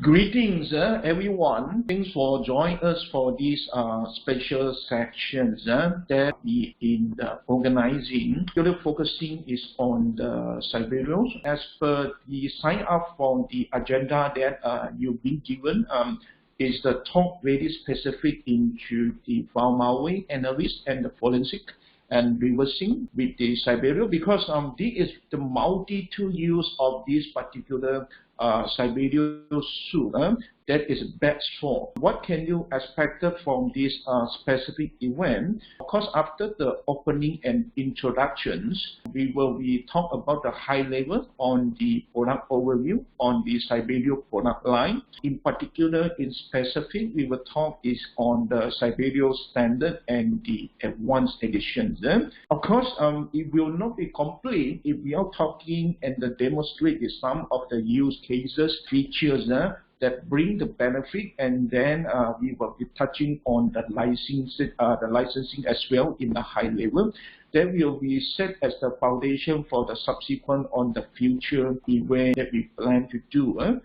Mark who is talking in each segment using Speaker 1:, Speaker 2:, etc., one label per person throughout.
Speaker 1: Greetings, everyone. Thanks for joining us for these special sections that we in the organizing. The focusing is on the Cerbero. As per the sign up from the agenda that you've been given, is the talk very specific into the file malware analysis and the forensic and reversing with the Cerbero, because this is the multi-tool use of this particular Cerbero suite that is best for. What can you expect from this specific event? Of course, after the opening and introductions, we will be talk about the high level on the product overview on the Cerbero product line. In particular, in specific, we will talk is on the Cerbero Standard and the Advanced editions. Of course, it will not be complete if we are talking and demonstrate some of the use cases, features that bring the benefit, and then we will be touching on the licensing as well in the high level. That will be set as the foundation for the subsequent on the future event that we plan to do.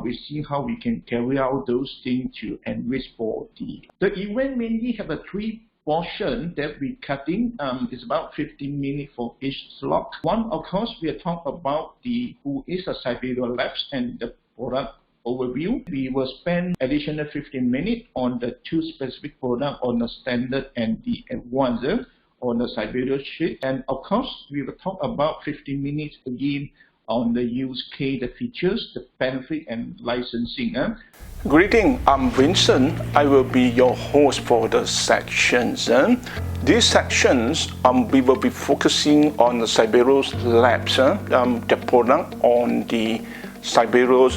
Speaker 1: We see how we can carry out those things to enrich for the event. Mainly have a three portion that we cutting. Is about 15 minutes for each slot. One, of course, we are talking about who is a Cerbero Labs and the product overview. We will spend additional 15 minutes on the two specific products on the standard and the advanced on the Cerbero Suite. And of course, we will talk about 15 minutes again on the use case, the features, the benefit, and licensing.
Speaker 2: Greetings, I'm Vincent. I will be your host for the sections. These sections, we will be focusing on the Cerbero Labs, the product on the Cerbero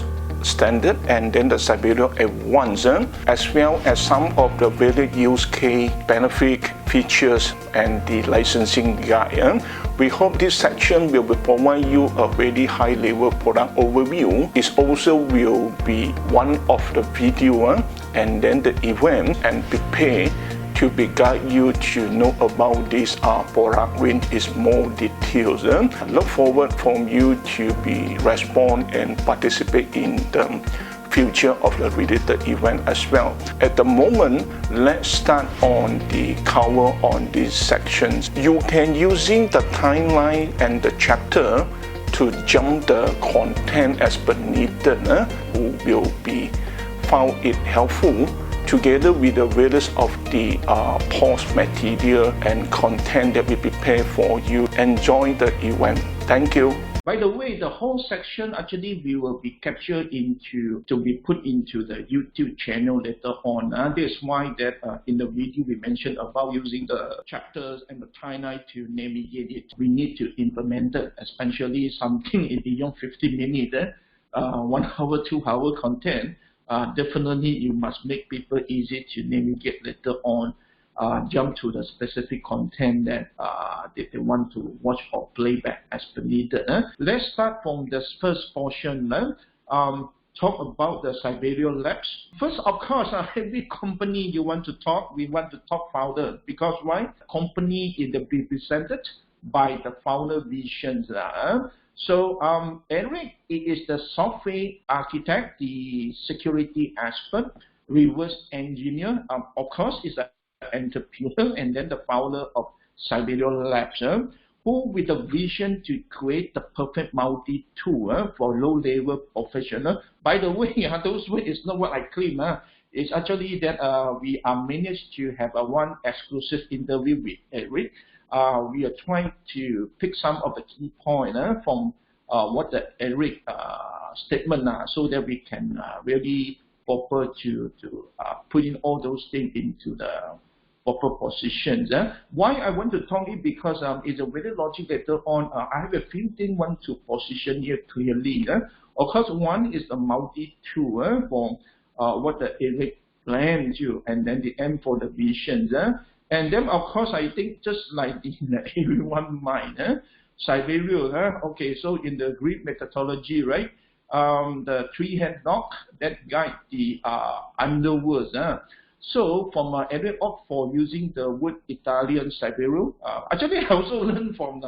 Speaker 2: Standard and then the Cerbero Advanced, as well as some of the various use case, benefit, features, and the licensing guide. We hope this section will provide you a very high-level product overview. It also will be one of the video and then the event, and prepare to be guide you to know about this product when it's more details. I look forward from you to be respond and participate in the future of the related event as well. At the moment, let's start on the cover on these sections. You can using the timeline and the chapter to jump the content as per needed. Who will be found it helpful together with the various of the post material and content that we prepare for you. Enjoy the event. Thank you.
Speaker 1: By the way, the whole section actually we will be captured to be put into the YouTube channel later on. That's why that in the video we mentioned about using the chapters and the timeline to navigate it. We need to implement it, especially something in beyond 50 minutes, 1 hour, 2 hour content. Definitely you must make people easy to navigate later on, jump to the specific content that they want to watch or play back as per needed. Let's start from this first portion. Talk about the Cerbero Labs. First, of course, every company we want to talk founder, because why? Company is represented by the founder visions. So Erik is the software architect, the security expert, reverse engineer. Of course, is an entrepreneur, and then the founder of Cerbero Labs, who with a vision to create the perfect multi-tool for low-level professional. By the way, those words is not what I claim. It's actually that we are managed to have one exclusive interview with Erik. We are trying to pick some of the key points from what the Erik statement, so that we can really proper to put in all those things into the proper positions. Why I want to talk it, because it's a very logic later on. I have a few things want to position here clearly. Of course, one is the multi-tool for what the Erik plans to, and then the M for the visions. And then, of course, I think just like in everyone's mind, Cerbero, okay, so in the Greek methodology, right, the three-head dog that guide the underworld. So from Erik opt for using the word Italian Cerbero. Actually, I also learned from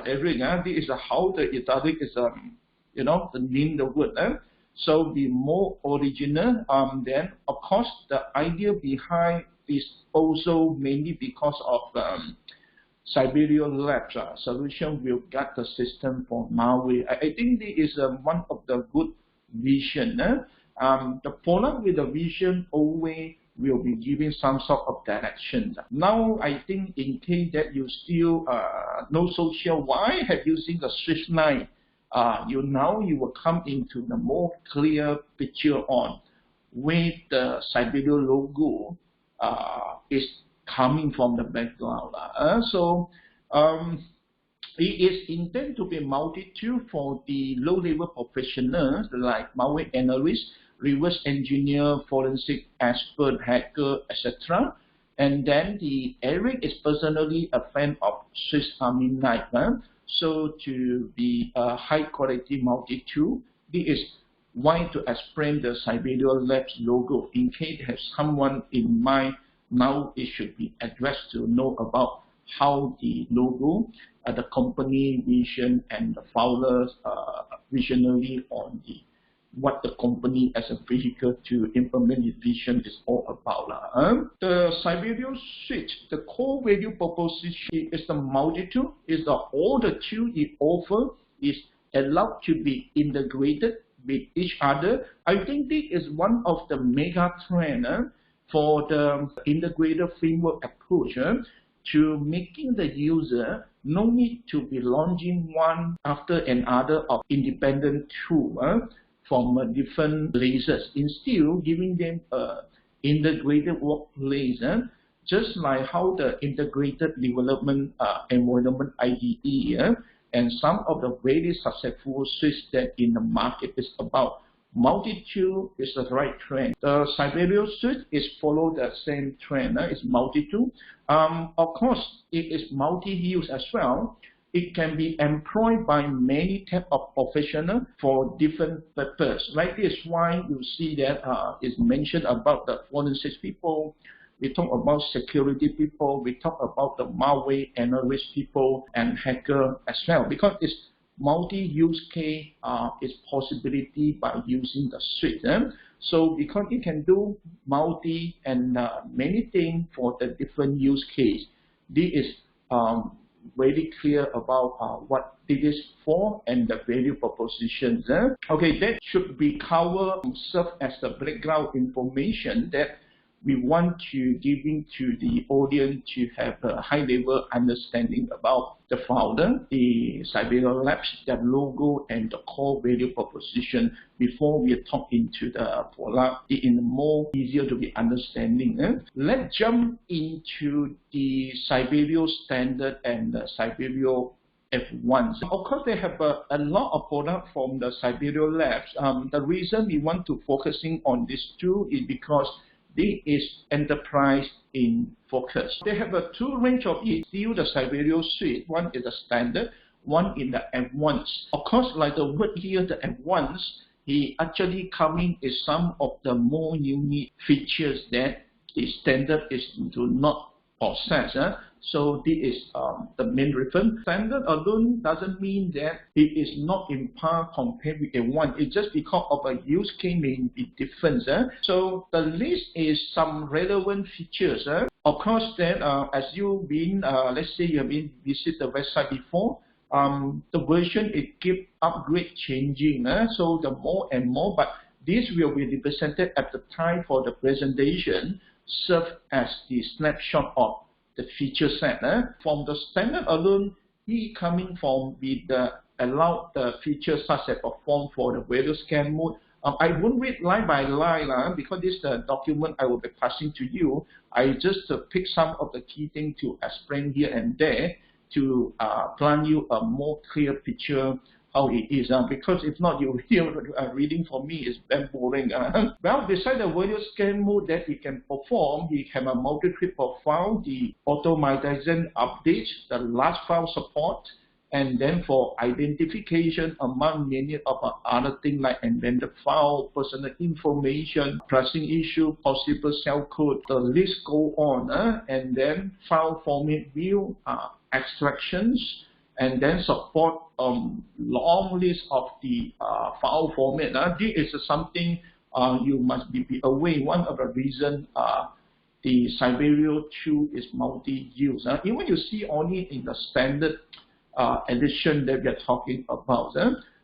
Speaker 1: Erik. This is how the Italian is, the name the word. So be more original. Then of course the idea behind is also mainly because of Cerbero Labs solution will get the system for malware. I think this is one of the good vision. The product with the vision always will be giving some sort of direction. Now I think in case that you still not so sure why have using the switchline, you will come into the more clear picture on where the Cerbero logo is coming from the background. It is intended to be multi-tool for the low-level professionals like malware analyst, reverse engineer, forensic expert, hacker, etc. And then the Erik is personally a fan of Swiss Army knife. So to be a high-quality multi-tool, this is why to explain the Cerbero Labs logo. In case you have someone in mind, now it should be addressed to know about how the logo, the company vision, and the founders visionary on what the company as a vehicle to implement its vision is all about. The Cerbero Suite, the core value proposition is the multi-tool, is the all the tool it offers is allowed to be integrated with each other. I think this is one of the mega trend for the integrated framework approach to making the user no need to be launching one after another of independent tool from different lasers. Instead, giving them integrated workplace, just like how the integrated development environment IDE and some of the very successful suites that in the market is about. Multi-tool is the right trend. The Cerbero Suite is follow the same trend. It's multi-tool. Of course, it is multi-use as well. It can be employed by many types of professionals for different purposes. Right? This is why you see that it's mentioned about the forensics people. We talk about security people. We talk about the malware analyst people and hacker as well, because it's multi-use case is possibility by using the suite. So because it can do multi and many things for the different use case, this is very clear about what it is for and the value propositions. Okay, that should be covered, serve as the background information that we want to giving to the audience to have a high level understanding about the founder, the Cerbero Labs, the logo, and the core value proposition before we talk into the product in more easier to be understanding. Let's jump into the Cerbero Standard and the Cerbero Advanced. Of course, they have a lot of products from the Cerbero Labs. The reason we want to focusing on this two is because this is enterprise in focus. They have a two range of it. Still the Cerbero Suite. One is the standard, one in the advanced. Of course, like the word here, the advanced, he actually coming is some of the more unique features that the standard is do not possess. So this is the main reference. Standard alone doesn't mean that it is not in par compared with A1. It's just because of a use case may be different. So the list is some relevant features. Of course, then as you've been, let's say you have been visit the website before, the version it keep upgrade changing. So the more and more, but this will be represented at the time for the presentation, serve as the snapshot of the feature set. From the standard alone, he coming from with the allowed the features such as perform for the various scan mode. I won't read line by line because this is the document I will be passing to you. I just pick some of the key things to explain here and there to plan you a more clear picture how it is, because if not, you hear reading for me is very boring. Well, besides the various scan mode that we can perform, we have a multi-trip profile, the automation updates, the last file support, and then for identification among many of other things like embedded file, personal information, pressing issue, possible cell code, the list go on, and then file format view, extractions, and then support long list of the file format. This is something you must be aware. One of the reasons the Cerbero tool is multi-use. Even you see only in the standard edition that we are talking about.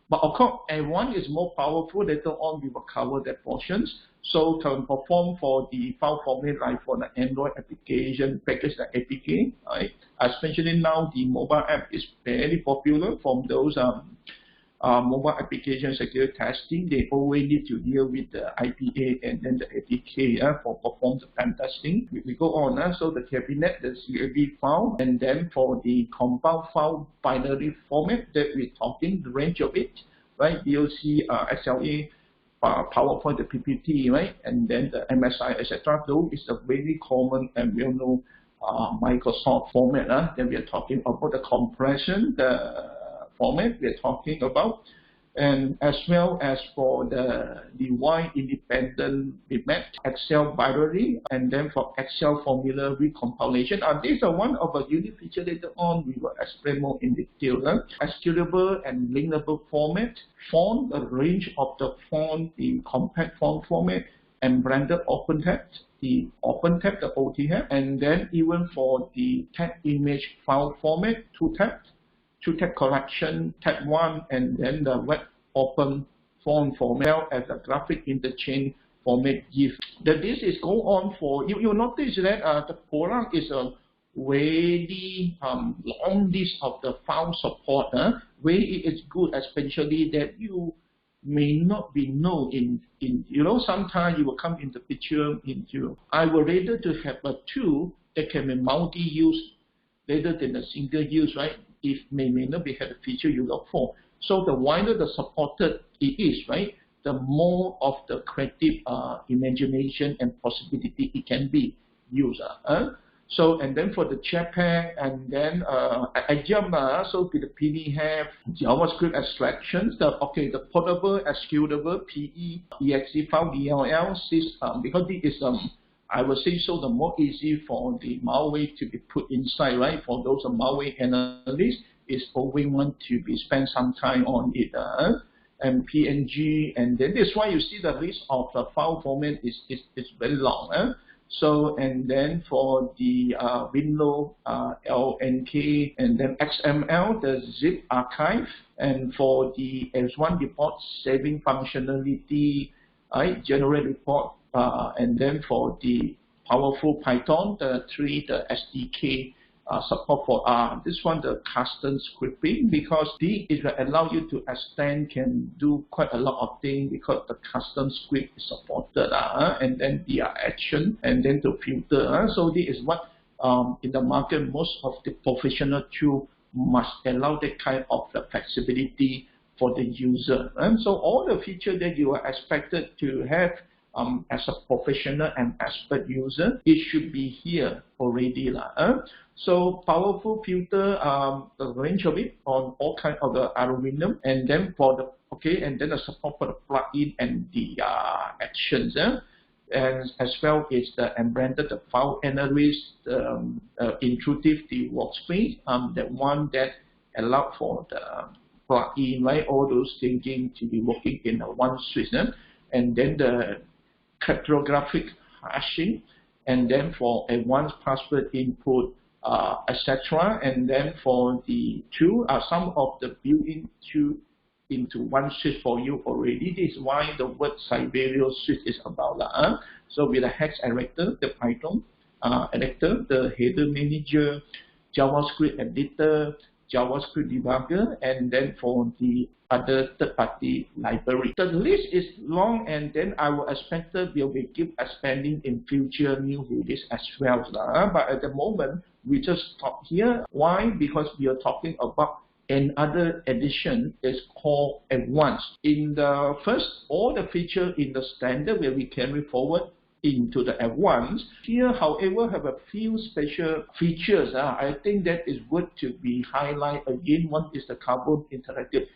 Speaker 1: But of course, Advanced is more powerful. Later on, we will cover that portions. So can perform for the file format like for the Android application, package like APK, right? Especially now, the mobile app is very popular from those mobile application security testing. They always need to deal with the IPA and then the APK for perform the pen testing. We go on. So the cabinet, the CAV file, and then for the compound file binary format that we're talking, the range of it, right? DOC, XLA, PowerPoint, the PPT, right? And then the MSI, etc. Though is a very common and well-known Microsoft format that we are talking about. The compression, the format we are talking about, and as well as for the wide independent format, Excel binary, and then for Excel formula recompilation. These are one of the unique features. Later on we will explain more in detail. Executable and linkable format, font, the range of the font, the compact font format, and branded open text, the open text, the OTF, and then even for the text image file format, two-tab collection, tab 1, and then the web open font format as a graphic interchange format GIF. This is go on for, you notice that the program is a very long list of the file support, where it is good, especially that you may not be known in sometimes you will come in the picture into, I would rather to have a tool that can be multi-use rather than a single use, right? If may not be had a feature you look for. So the wider the supported it is, right, the more of the creative imagination and possibility it can be used. So, and then for the Jetpack, and then I jump so to the PDF, JavaScript abstractions, the portable, executable, PE, exe file, DLL, because this is I would say so the more easy for the malware to be put inside, right? For those malware analysts, is always want to be spend some time on it. And PNG, and then that's why you see the list of the file format is very long. So, and then for the window, LNK, and then XML, the zip archive, and for the S1 report saving functionality, right, generate report, and then for the powerful Python, the SDK support for this one, the custom scripting, because this will allow you to extend, can do quite a lot of things because the custom script is supported, and then the action, and then the filter. So this is what in the market most of the professional tool must allow that kind of the flexibility for the user. And so all the features that you are expected to have as a professional and expert user, it should be here already. So powerful filter, the range of it on all kind of the algorithm, and then for the and then the support for the plugin and the actions, and as well as the embedded the file analyst, intuitive the workspace, that one that allow for the plugin, right? All those thinking to be working in one switch, and then the cryptographic hashing, and then for advanced password input, etc. And then for the two, some of the built-in two into one switch for you already. This is why the word Cerbero Suite is about that. So with the hex editor, the Python editor, the header manager, JavaScript editor, JavaScript debugger, and then for the other third-party library. The list is long, and then I will expect that we will keep expanding in future new release as well. But at the moment, we just stop here. Why? Because we are talking about another edition is called Advanced. In the first, all the features in the standard where we carry forward into the Advanced. Here, however, have a few special features. I think that is good to be highlighted again. One is the carbon interactive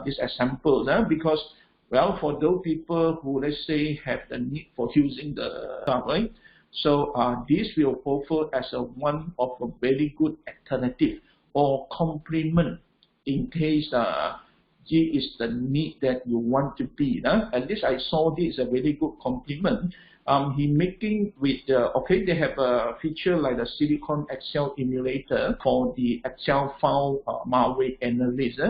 Speaker 1: disassemble, because, well, for those people who, let's say, have the need for using the stuff, right? So this will offer as one of a very good alternative or complement in case it is the need that you want to be. At least I saw this a very good complement. He making with okay, they have a feature like the Silicon Excel Emulator for the Excel file malware analysis.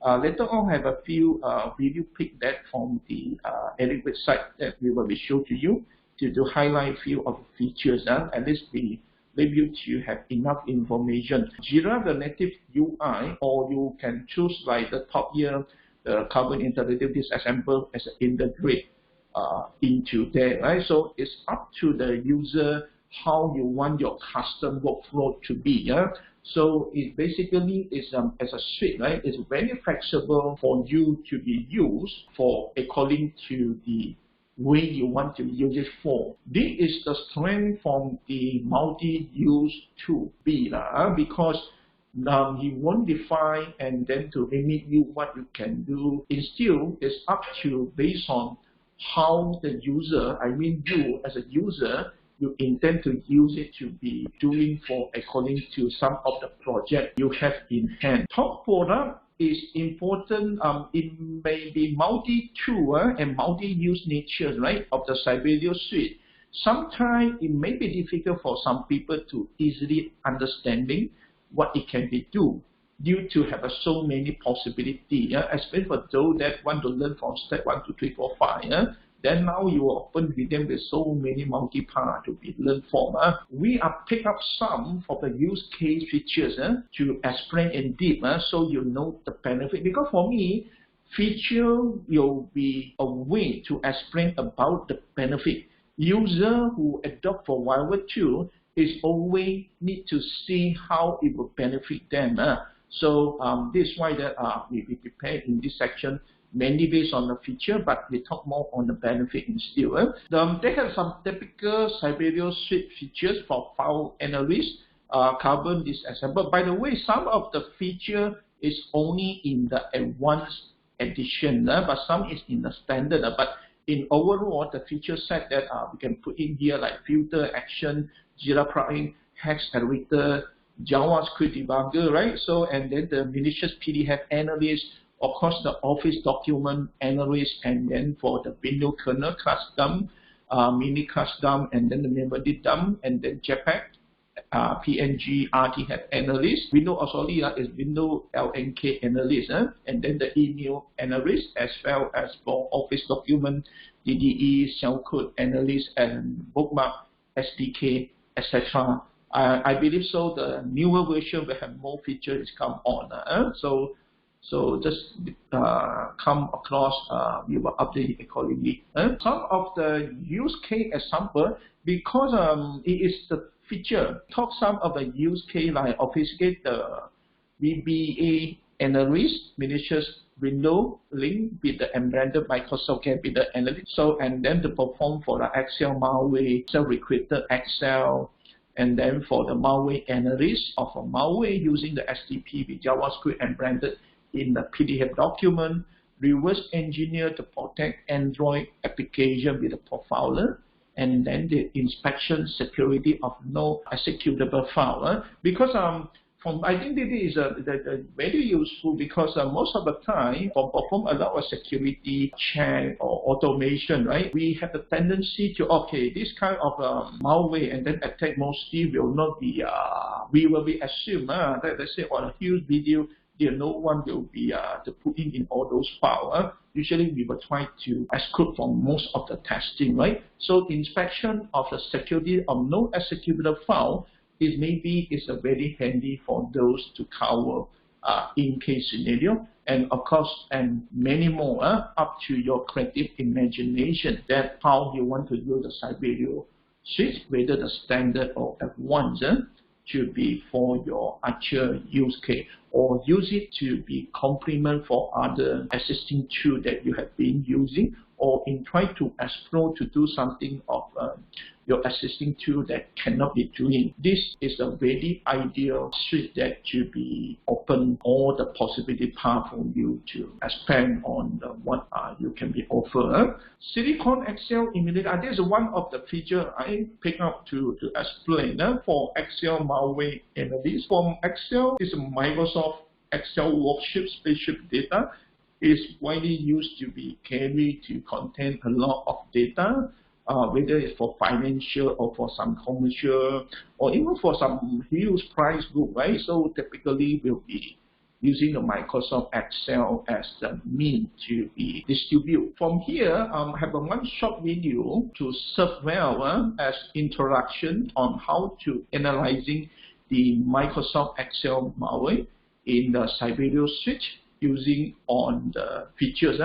Speaker 1: Later on, have a few video pick that from the Erik website that we will be show to you to highlight a few of the features. At least we maybe you have enough information. Jira, the native UI, or you can choose like the top here, the carbon interactive disassembler as an integrate into there, right? So it's up to the user how you want your custom workflow to be. Yeah? So it basically is as a suite, right? It's very flexible for you to be used for according to the way you want to use it for. This is the strength from the multi-use tool B, because he won't define and then to limit you what you can do. Instead, it's up to based on how the user, I mean you as a user, you intend to use it to be doing for according to some of the project you have in hand. Top product is important. It may be multi-tool and multi-use nature, right, of the Cerbero Suite. Sometimes it may be difficult for some people to easily understanding what it can be do due to have so many possibilities, especially for those that want to learn from step 1 to 3, 4, 5. Then now you open with them with so many multi-part to be learned from. We are pick up some of the use case features to explain in deep so you know the benefit. Because for me, feature will be a way to explain about the benefit. User who adopt for whatever tool is always need to see how it will benefit them. So this is why that we prepare in this section mainly based on the feature, but we talk more on the benefit instead. They have some typical Cerbero Suite features for file analysis, carbon disassembler. By the way, some of the feature is only in the advanced edition, but some is in the standard. But in overall, the feature set that we can put in here like filter, action, Jira plugin, hex editor, JavaScript debugger, right? So, and then the malicious PDF analyst, of course, the Office document analyst, and then for the Windows kernel custom, mini custom, and then the memory dump, and then JPEG, PNG, RTF analyst. Windows Australia is Windows LNK analyst, and then the email analyst, as well as for Office document, DDE, shellcode analyst, and bookmark, SDK, etc. I believe so. The newer version will have more features come on. So just come across, we will update accordingly. Some of the use case example, because it is the feature, talk some of the use case like obfuscate the VBA analyst, malicious window link with the embedded Microsoft Capital Analytics. So, and then to perform for the Excel malware, self-recruited Excel, and then for the malware analysis of a malware using the SDP with JavaScript and branded in the PDF document, reverse engineer to protect Android application with a profiler, and then the inspection security of no executable file. Because I think this is very useful because most of the time, for perform a lot of security check or automation, right? We have the tendency to, okay, this kind of malware and then attack mostly will not be, we will be assumed that let's say on a huge video, there no one will be to put in all those files. Usually we will try to exclude from most of the testing, right? So inspection of the security of no executable file is maybe is a very handy for those to cover in case scenario, and of course, and many more up to your creative imagination that how you want to use the Cerbero Suite, whether the standard or advanced, to be for your actual use case, or use it to be complement for other existing tool that you have been using, or in trying to explore to do something of your existing tool that cannot be doing. This is a very ideal suite that to be open all the possibility path for you to expand on what you can be offered. Silicon Excel Emulator, this is one of the features I pick up to explain for Excel malware analysis. From Excel is Microsoft Excel worksheet spreadsheet data is widely used to be carried to contain a lot of data, whether it's for financial or for some commercial or even for some huge price group, right? So typically we'll be using the Microsoft Excel as the mean to be distributed. From here, I have one short video to serve well as introduction on how to analyzing the Microsoft Excel malware in the Cerbero Suite using on the features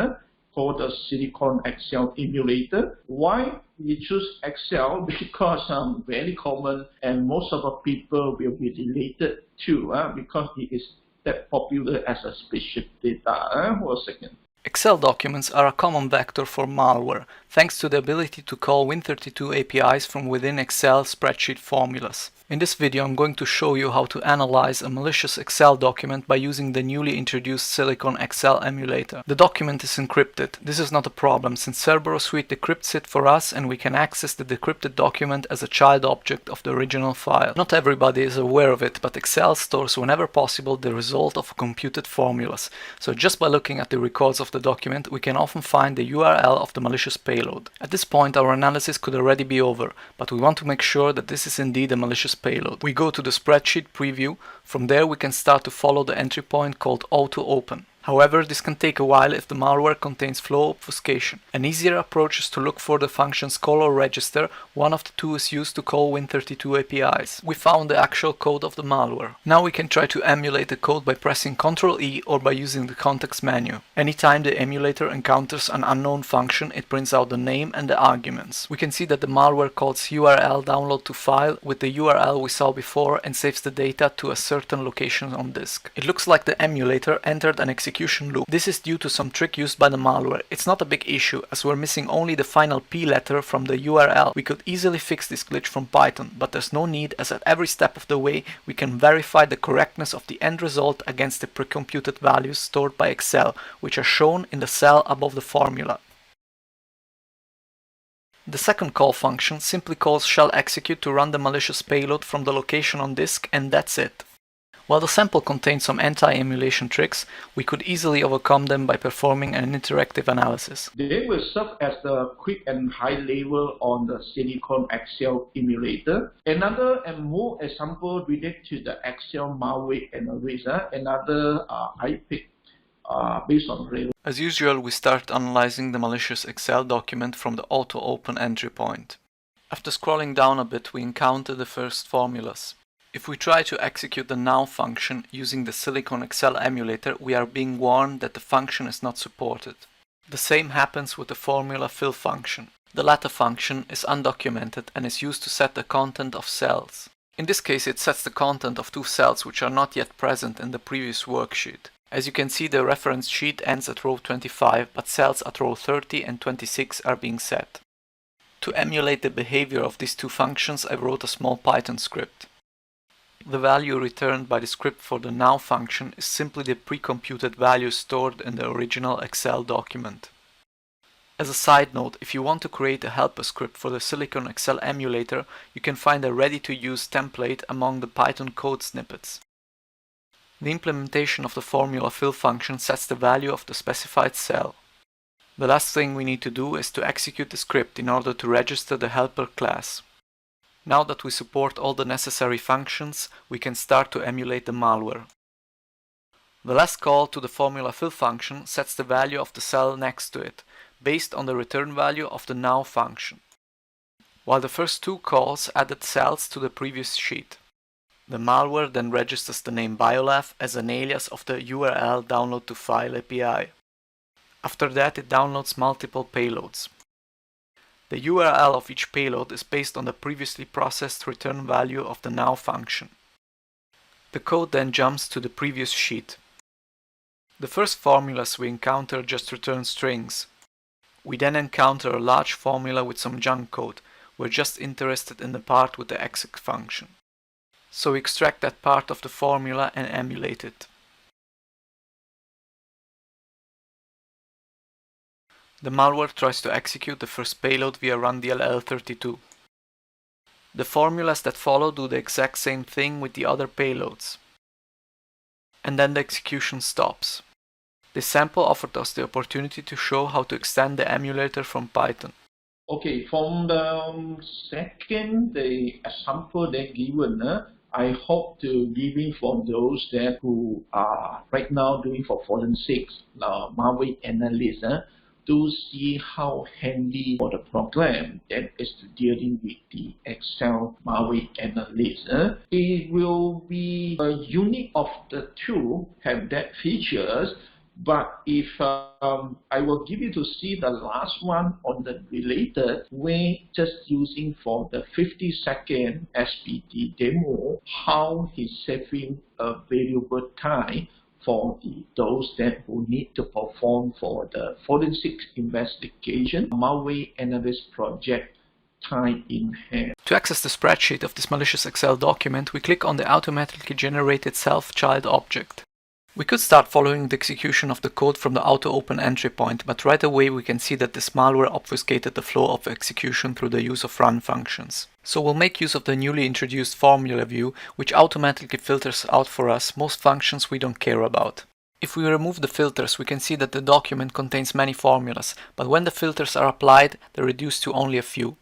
Speaker 1: for the Silicon Excel Emulator. Why we choose Excel? Because very common and most of the people will be related to because it is that popular as a spreadsheet data. For a second.
Speaker 3: Excel documents are a common vector for malware, thanks to the ability to call Win32 APIs from within Excel spreadsheet formulas. In this video I'm going to show you how to analyze a malicious Excel document by using the newly introduced Silicon Excel Emulator. The document is encrypted. This is not a problem since Cerbero Suite decrypts it for us and we can access the decrypted document as a child object of the original file. Not everybody is aware of it, but Excel stores whenever possible the result of computed formulas. So just by looking at the records of the document, we can often find the URL of the malicious payload. At this point our analysis could already be over, but we want to make sure that this is indeed a malicious payload. We go to the spreadsheet preview. From there we can start to follow the entry point called auto open. However, this can take a while if the malware contains flow obfuscation. An easier approach is to look for the functions call or register. One of the two is used to call Win32 APIs. We found the actual code of the malware. Now we can try to emulate the code by pressing Ctrl E or by using the context menu. Anytime the emulator encounters an unknown function, it prints out the name and the arguments. We can see that the malware calls URL download to file with the URL we saw before and saves the data to a certain location on disk. It looks like the emulator entered an execution loop. This is due to some trick used by the malware. It's not a big issue as we're missing only the final P letter from the URL. We could easily fix this glitch from Python, but there's no need as at every step of the way we can verify the correctness of the end result against the pre-computed values stored by Excel, which are shown in the cell above the formula. The second call function simply calls shell execute to run the malicious payload from the location on disk, and that's it. While the sample contains some anti-emulation tricks, we could easily overcome them by performing an interactive analysis.
Speaker 1: They will serve as the quick and high level on the Silicon Excel Emulator. Another and more example related to the Excel malware analysis. Another I picked based on real.
Speaker 3: As usual, we start analyzing the malicious Excel document from the auto open entry point. After scrolling down a bit, we encounter the first formulas. If we try to execute the now function using the Silicon Excel Emulator, we are being warned that the function is not supported. The same happens with the formula fill function. The latter function is undocumented and is used to set the content of cells. In this case, it sets the content of two cells which are not yet present in the previous worksheet. As you can see, the reference sheet ends at row 25, but cells at row 30 and 26 are being set. To emulate the behavior of these two functions, I wrote a small Python script. The value returned by the script for the now function is simply the pre-computed value stored in the original Excel document. As a side note, if you want to create a helper script for the Silicon Excel Emulator, you can find a ready-to-use template among the Python code snippets. The implementation of the formula fill function sets the value of the specified cell. The last thing we need to do is to execute the script in order to register the helper class. Now that we support all the necessary functions, we can start to emulate the malware. The last call to the formula fill function sets the value of the cell next to it, based on the return value of the now function, while the first two calls added cells to the previous sheet. The malware then registers the name BioLab as an alias of the URL download to file API. After that, it downloads multiple payloads. The URL of each payload is based on the previously processed return value of the now function. The code then jumps to the previous sheet. The first formulas we encounter just return strings. We then encounter a large formula with some junk code. We're just interested in the part with the exec function. So we extract that part of the formula and emulate it. The malware tries to execute the first payload via run-dll32. The formulas that follow do the exact same thing with the other payloads. And then the execution stops. This sample offered us the opportunity to show how to extend the emulator from Python.
Speaker 1: Okay, from the second the example they given, I hope to giving for those that who are right now doing for forensics, malware analysis, to see how handy for the program that is dealing with the Excel malware analysis. It will be a unique of the two have that features, but if I will give you to see the last one on the related way, just using for the 50-second SPD demo, how he's saving a valuable time for those that who need to perform for the forensic investigation malware analyst project time in hand.
Speaker 3: To access the spreadsheet of this malicious Excel document, we click on the automatically generated self-child object. We could start following the execution of the code from the auto-open entry point, but right away we can see that this malware obfuscated the flow of execution through the use of run functions. So we'll make use of the newly introduced formula view, which automatically filters out for us most functions we don't care about. If we remove the filters, we can see that the document contains many formulas, but when the filters are applied, they're reduced to only a few.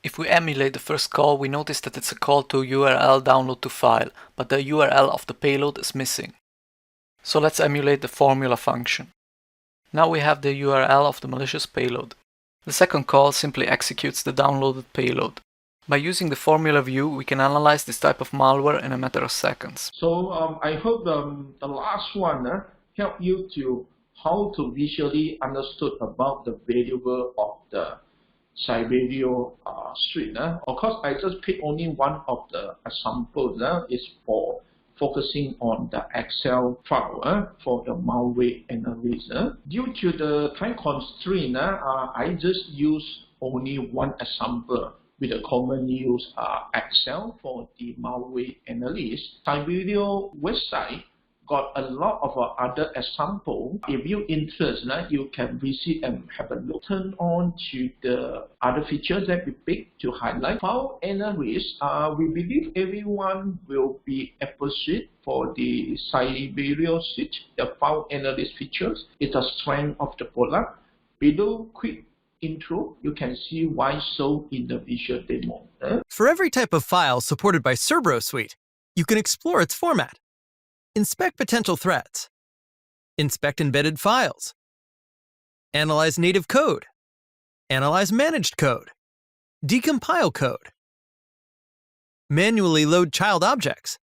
Speaker 3: If we emulate the first call, we notice that it's a call to URL download to file, but the URL of the payload is missing. So let's emulate the formula function. Now we have the URL of the malicious payload. The second call simply executes the downloaded payload. By using the formula view, we can analyze this type of malware in a matter of seconds.
Speaker 1: So I hope the last one help you to how to visually understood about the variable of the Cerbero Suite. Of course, I just pick only one of the examples. Is for focusing on the Excel file for the malware analysis. Due to the time constraint, I just use only one example with a common use Excel for the malware analysis. Cerbero website got a lot of other examples. If you're interested, you can visit and have a look. Turn on to the other features that we pick to highlight. File analysis, we believe everyone will be appreciated for the Cerbero Suite. The file analysis features is a strength of the product. Below quick intro, you can see why so in the visual demo.
Speaker 4: For every type of file supported by Cerbero Suite, you can explore its format. Inspect potential threats. Inspect embedded files. Analyze native code. Analyze managed code. Decompile code. Manually load child objects.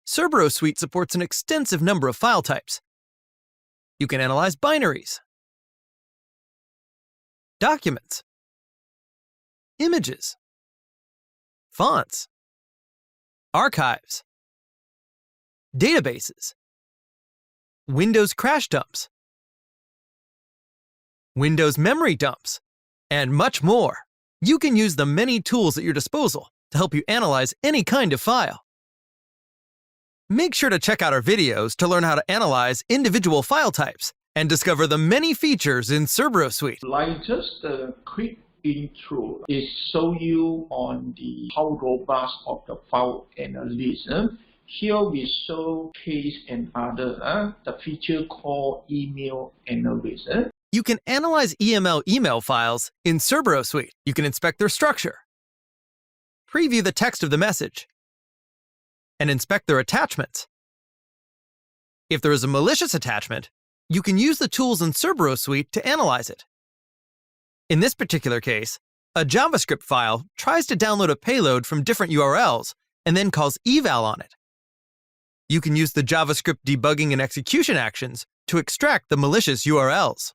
Speaker 4: Cerbero Suite supports an extensive number of file types. You can analyze binaries, documents, images, fonts, archives, databases, Windows crash dumps, Windows memory dumps, and much more. You can use the many tools at your disposal to help you analyze any kind of file. Make sure to check out our videos to learn how to analyze individual file types and discover the many features in Cerbero Suite.
Speaker 1: Like just a quick intro is show you on the how robust of the file analysis. Here we showcase another the feature called email analysis.
Speaker 4: You can analyze EML email files in Cerbero Suite. You can inspect their structure, preview the text of the message, and inspect their attachments. If there is a malicious attachment, you can use the tools in Cerbero Suite to analyze it. In this particular case, a JavaScript file tries to download a payload from different URLs and then calls eval on it. You can use the JavaScript debugging and execution actions to extract the malicious URLs.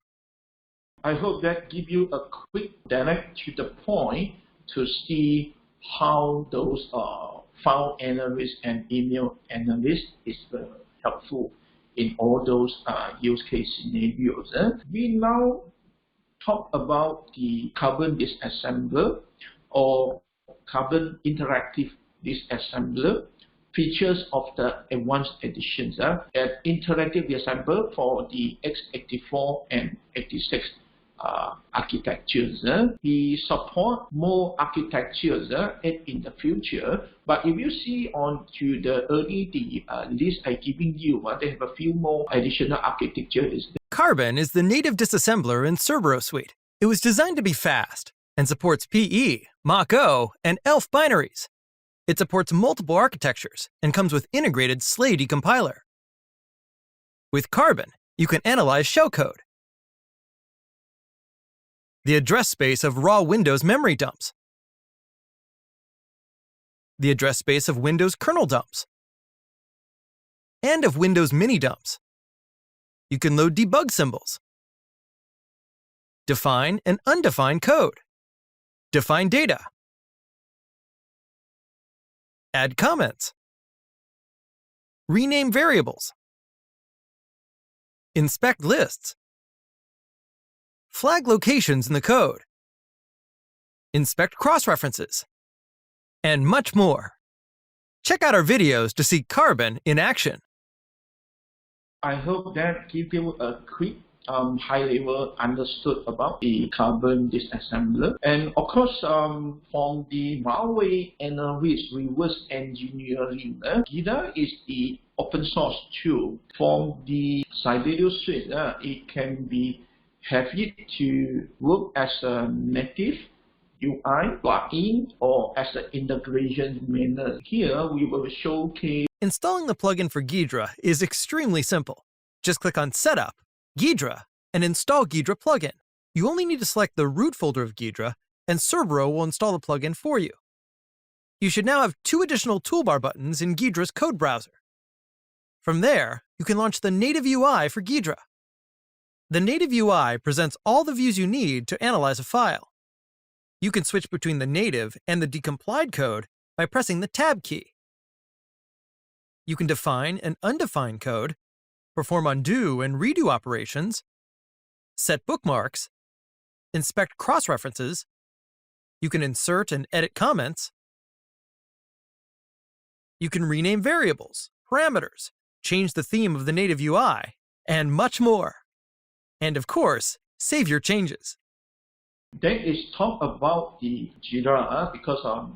Speaker 1: I hope that gives you a quick direct to the point to see how those file analysis and email analysis is helpful in all those use case scenarios. We now talk about the carbon disassembler or carbon interactive disassembler features of the advanced editions. An interactive disassembler for the x84 and 86 architectures. We support more architectures in the future, but if you see on to the list I'm giving you, they have a few more additional architectures.
Speaker 4: Carbon is the native disassembler in Cerbero Suite. It was designed to be fast and supports PE, Mach-O, and ELF binaries. It supports multiple architectures and comes with integrated SLA decompiler. With Carbon, you can analyze shellcode, the address space of raw Windows memory dumps, the address space of Windows kernel dumps, and of Windows mini dumps. You can load debug symbols, define and undefine code, define data, add comments, rename variables, inspect lists, flag locations in the code, inspect cross-references, and much more. Check out our videos to see Carbon in action.
Speaker 1: I hope that gives you a quick high-level understood about the carbon disassembler. And of course, from the malware-analysis reverse engineering, Gira is the open source tool. From the Cerbero Suite, it can be have it to work as a native UI plugin or as an integration manner. Here we will showcase.
Speaker 4: Installing the plugin for Ghidra is extremely simple. Just click on Setup, Ghidra, and install Ghidra plugin. You only need to select the root folder of Ghidra, and Cerbero will install the plugin for you. You should now have 2 additional toolbar buttons in Ghidra's code browser. From there, you can launch the native UI for Ghidra. The native UI presents all the views you need to analyze a file. You can switch between the native and the decomplied code by pressing the Tab key. You can define and undefine code, perform undo and redo operations, set bookmarks, inspect cross-references, you can insert and edit comments, you can rename variables, parameters, change the theme of the native UI, and much more. And of course, save your changes.
Speaker 1: That is talk about the Ghidra because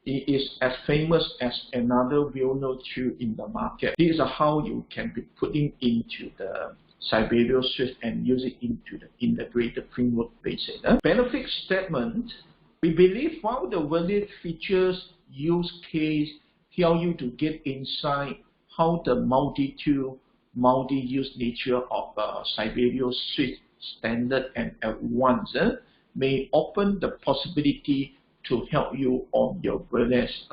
Speaker 1: it is as famous as another well-known tool in the market. This is how you can be putting into the Cerbero Suite and use it into the integrated framework basis. Benefit statement, we believe one of the valid features use case tell you to get insight how the multi-tool, multi-use nature of Cerbero Suite Standard and Advanced may open the possibility to help you on your various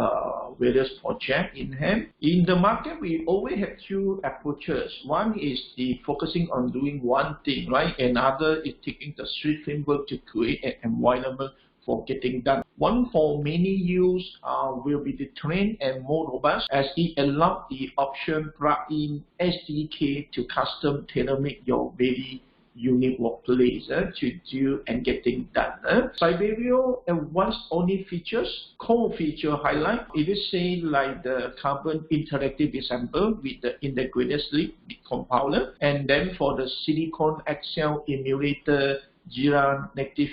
Speaker 1: projects in hand. In the market, we always have 2 approaches. One is the focusing on doing one thing, right? Another is taking the Suite framework to create an environment for getting done. One for many use will be the trend and more robust as it allows the option plug-in SDK to custom tailor-make your very unique workplace to do and getting done. Cerbero Advanced only features, core feature highlight, it is say like the Carbon Interactive Disassembler with the integrated SLA compiler, and then for the Silicon Excel Emulator, Jira Native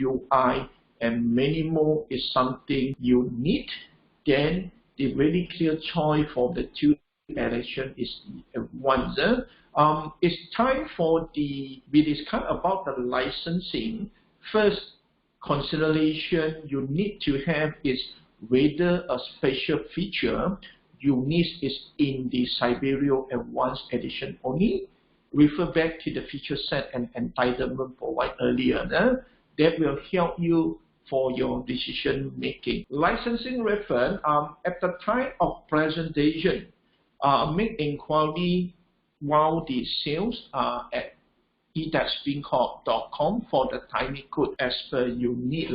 Speaker 1: UI, and many more is something you need. Then the very clear choice for the 2 election is the Advanced. It's time for we discuss about the licensing. First consideration you need to have is whether a special feature you need is in the Cerbero Advanced Edition only. Refer back to the feature set and entitlement provided earlier. That will help you for your decision making. Licensing reference, at the time of presentation, make inquiry while the sales are at espincorp.com for the tiny code as per you need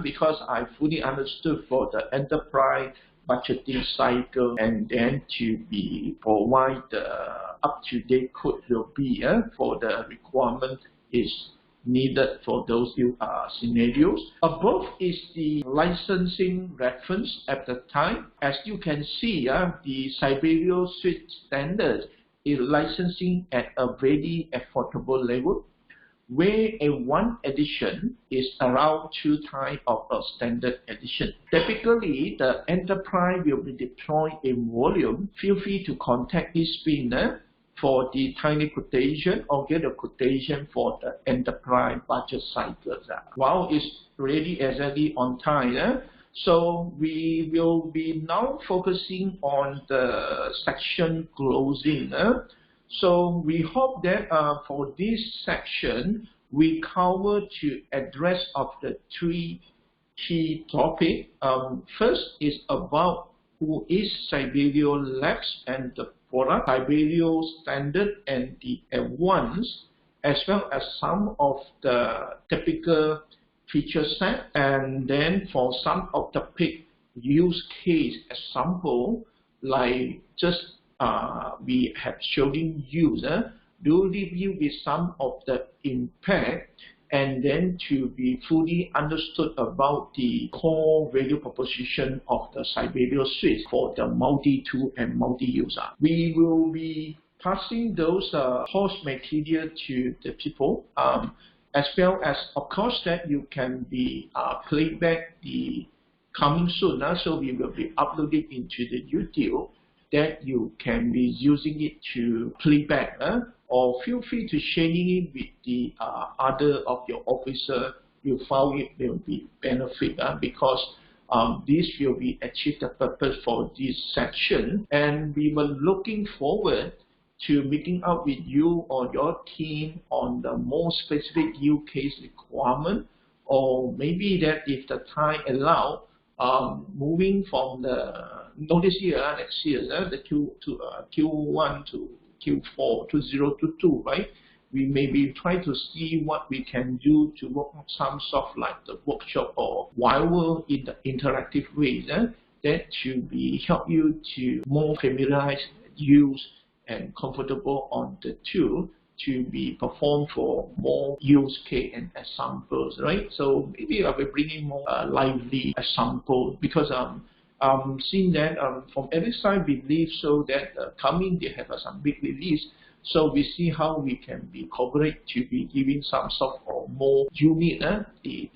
Speaker 1: because I fully understood for the enterprise budgeting cycle, and then to be provide the up-to-date code will be for the requirement is needed for those scenarios. Above is the licensing reference at the time. As you can see, the Cerbero Suite Standard is licensing at a very affordable level, where a one edition is around 2 times of a standard edition. Typically, the enterprise will be deployed in volume. Feel free to contact this spinner for the tiny quotation or get a quotation for the enterprise budget cycles. Wow, it's really exactly on time. So we will be now focusing on the section closing. So we hope that for this section, we cover to address of the 3 key topics. First is about who is Cerbero Labs and the product, Cerbero Standard and the Advanced, as well as some of the typical feature set, and then for some of the big use case example, like just we have shown you, do review with some of the impact, and then to be fully understood about the core value proposition of the Cerbero Suite for the multi-tool and multi-user. We will be passing those course material to the people, as well as, of course, that you can be playback the coming soon. So we will be uploading into the YouTube that you can be using it to playback, or feel free to sharing it with the other of your officer. You found it will be benefit, because this will be achieve the purpose for this section, and we were looking forward to meeting up with you or your team on the more specific use case requirement, or maybe that if the time allow, moving from the notice year next year, the Q1 to Q4 to 0 to 2, right? We maybe try to see what we can do to work on some sort of like the workshop or while in the interactive ways that should be help you to more familiarize, use, and comfortable on the tool to be performed for more use case and examples, right? So maybe I'll be bringing more lively example, because seeing that from every side we believe so that coming they have some big release, so we see how we can be cooperate to be giving some sort of more unique the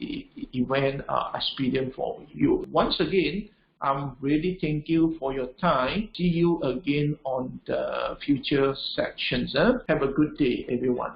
Speaker 1: event experience for you. Once again, I'm really thank you for your time. See you again on the future sections. Have a good day, everyone.